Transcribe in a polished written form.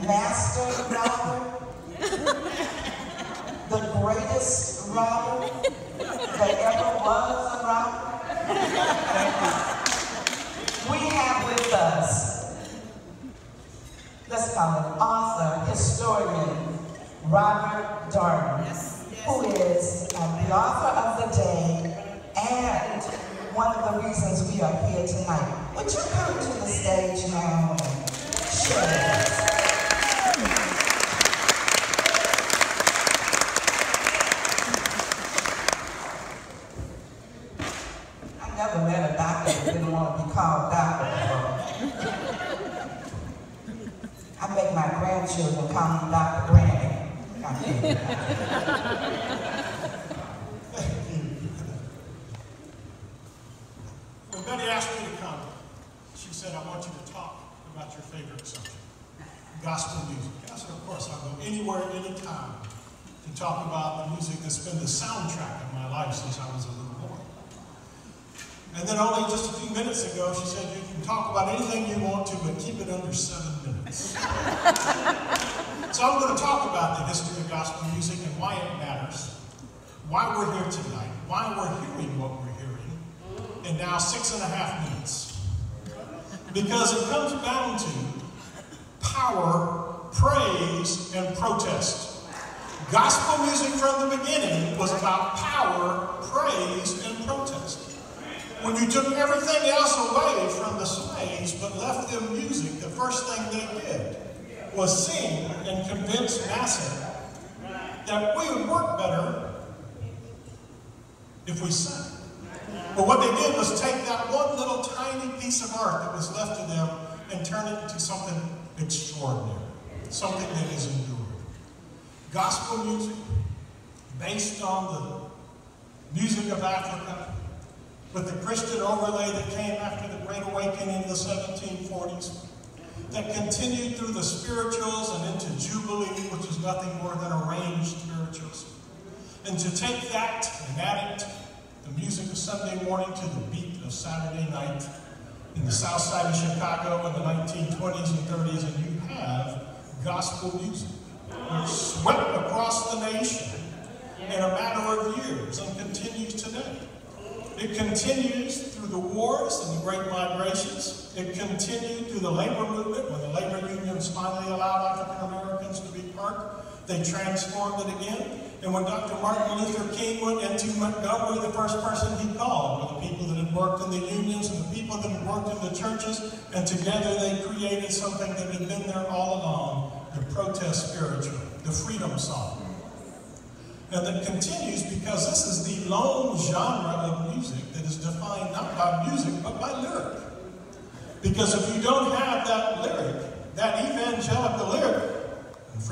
master robber, the greatest robber that ever was a robber. We have with us, let's call it author, historian, Robert Darden, who is the author of the day and one of the reasons we are here tonight. Would you come to the stage now and share with us? I never met a doctor that didn't want to be called doctor before. I make my grandchildren call me Dr. Granny. When Betty asked me to come, she said, I want you to talk about your favorite subject, gospel music. I said, of course, I'll go anywhere, anytime to talk about the music that's been the soundtrack of my life since I was a little boy. And then only just a few minutes ago, she said, you can talk about anything you want to, but keep it under 7 minutes. So I'm going to talk about the history of gospel music and why it matters, why we're here tonight, why we're hearing what we're hearing, in now 6.5 minutes. Because it comes down to power, praise, and protest. Gospel music from the beginning was about power, praise, and protest. When you took everything else away from the slaves but left them music, the first thing they did was sing and convince Massa that we would work better if we sang. But what they did was take that one little tiny piece of art that was left to them and turn it into something extraordinary, something that is endured. Gospel music, based on the music of Africa, with the Christian overlay that came after the Great Awakening in the 1740s, that continued through the spirituals and into Jubilee, which is nothing more than arranged spirituals. And to take that and add it, the music of Sunday morning, to the beat of Saturday night in the south side of Chicago in the 1920s and 30s, and you have gospel music, which swept across the nation in a matter of years and continues today. It continues through the wars and the Great Migrations. It continued through the labor movement when the labor unions finally allowed African Americans to be part. They transformed it again. And when Dr. Martin Luther King went into Montgomery, the first person he called were the people that had worked in the unions and the people that had worked in the churches. And together they created something that had been there all along, the protest spiritual, the freedom song. And that continues because this is the lone genre of music that is defined not by music, but by lyric. Because if you don't have that lyric, that evangelical lyric,